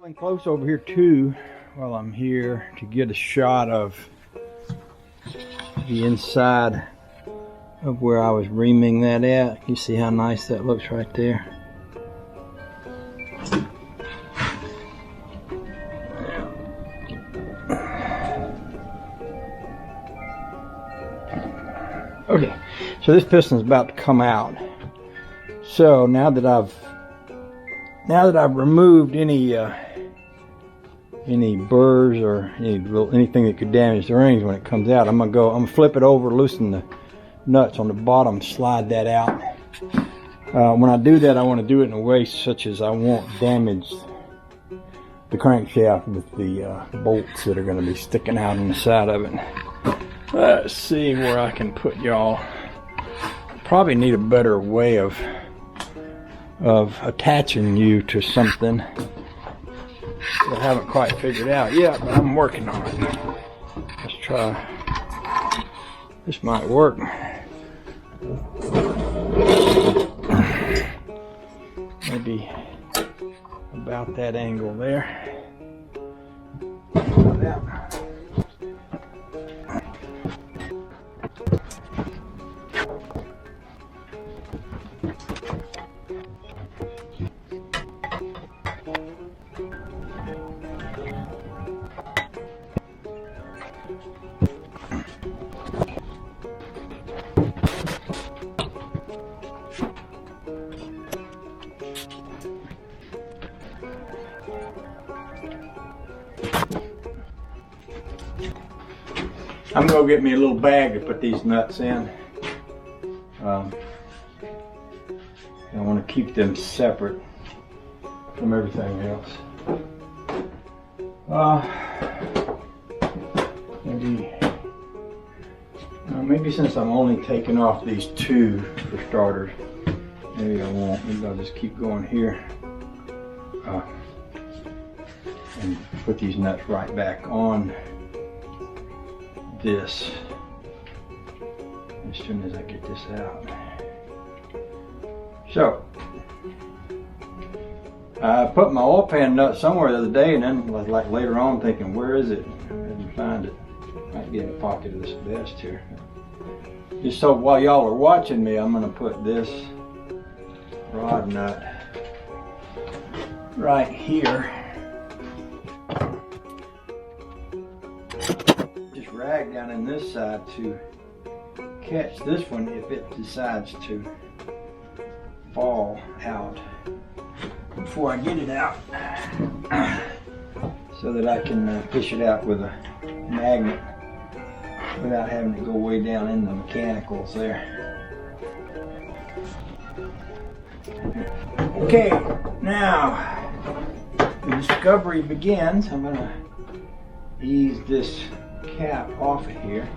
Traveling close over here too while I'm here to get a shot of the inside of where I was reaming that at. You see how nice that looks right there. Okay, so this piston is about to come out. So now that I've removed any burrs or anything that could damage the rings when it comes out, I'm gonna flip it over, loosen the nuts on the bottom, slide that out. When I do that, I want to do it in a way such as I won't damage the crankshaft with the bolts that are going to be sticking out on the side of it. Let's see where I can put y'all. Probably need a better way of attaching you to something that I haven't quite figured out yet, but I'm working on it. Let's try. This might work. Maybe about that angle there. I'm going to get me a little bag to put these nuts in. I want to keep them separate from everything else. Maybe since I'm only taking off these two for starters, maybe I won't. Maybe I'll just keep going here and put these nuts right back on this as soon as I get this out. So I put my oil pan nut somewhere the other day, and then was like later on thinking, where is it? I didn't find it. Might be in the pocket of this vest here. Just so while y'all are watching me, I'm going to put this rod nut right here. Rag down in this side to catch this one if it decides to fall out before I get it out, so that I can push it out with a magnet without having to go way down in the mechanicals there. Okay, now the discovery begins. I'm going to ease this cap off of here.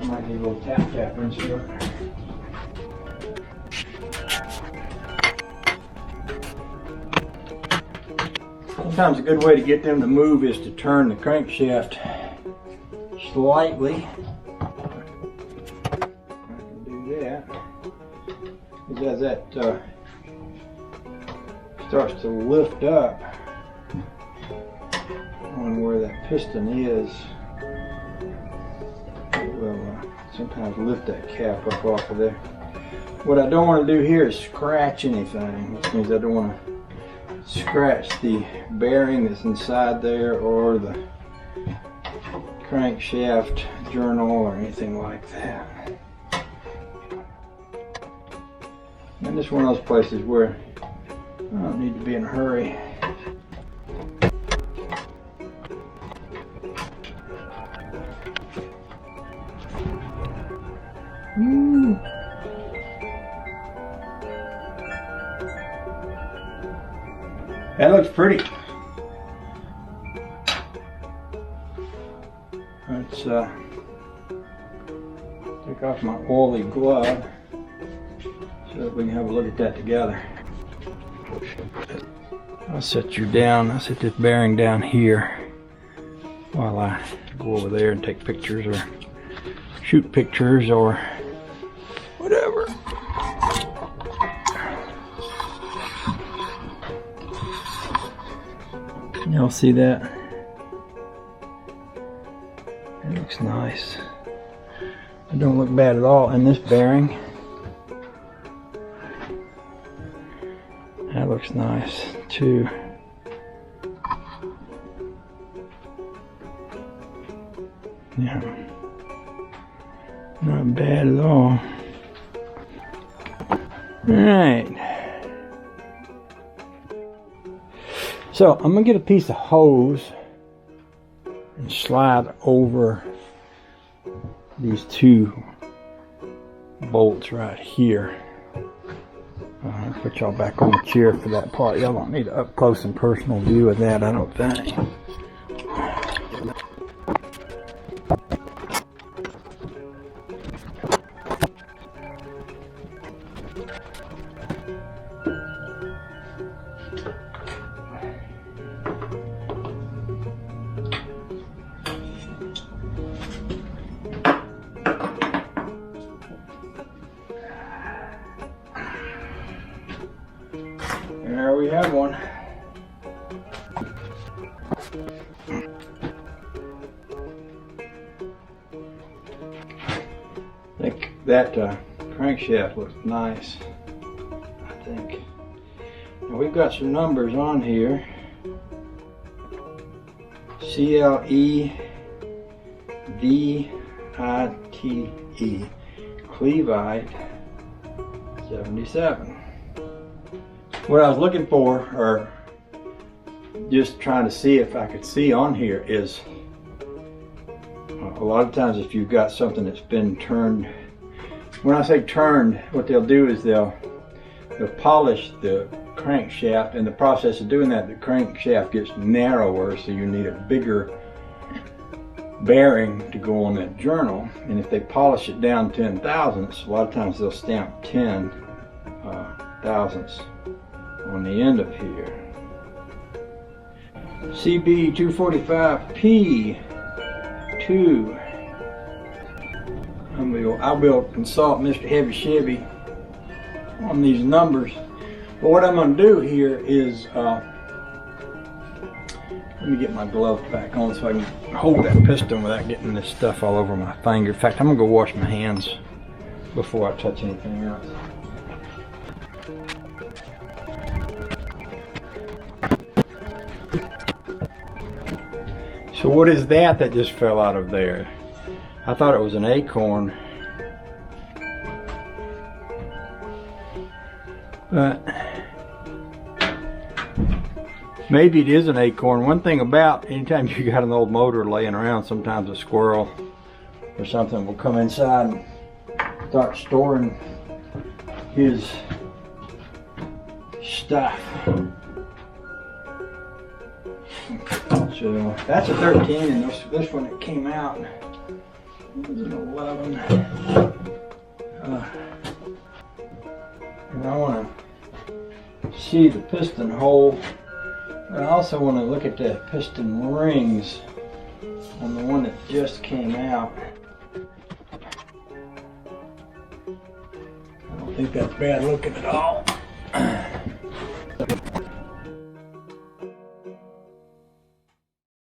I might need a little tap rinse for it. Sometimes a good way to get them to move is to turn the crankshaft slightly. I can do that. Because as that starts to lift up on where that piston is, will sometimes lift that cap up off of there. What I don't want to do here is scratch anything, which means I don't want to scratch the bearing that's inside there or the crankshaft journal or anything like that. And this is one of those places where I don't need to be in a hurry. That looks pretty. Let's take off my oily glove so that we can have a look at that together. I'll set you down. I'll set this bearing down here while I go over there and take pictures or shoot pictures or whatever. Y'all see that? It looks nice. It don't look bad at all. And this bearing, that looks nice too. Yeah, not bad at all. Alright. So I'm gonna get a piece of hose and slide over these two bolts right here. I'll put y'all back on the chair for that part. Y'all don't need an up close and personal view of that, I don't think. There we have one. I think that crankshaft looks nice, I think. Now we've got some numbers on here. CLE VITE Cleveite 77. What I was looking for, or just trying to see if I could see on here, is a lot of times if you've got something that's been turned, when I say turned, what they'll do is they'll polish the crankshaft. In the process of doing that, the crankshaft gets narrower, so you need a bigger bearing to go on that journal. And if they polish it down 10 thousandths, a lot of times they'll stamp 10 thousandths on the end of here. CB 245P2. I will consult Mr. Heavy Chevy on these numbers. But what I'm going to do here is, let me get my glove back on so I can hold that piston without getting this stuff all over my finger. In fact, I'm going to go wash my hands before I touch anything else. So what is that just fell out of there? I thought it was an acorn. But maybe it is an acorn. One thing about anytime you got an old motor laying around, sometimes a squirrel or something will come inside and start storing his stuff. So that's a 13, and this one that came out was an 11. And I want to see the piston hole, but I also want to look at the piston rings on the one that just came out. I don't think that's bad looking at all.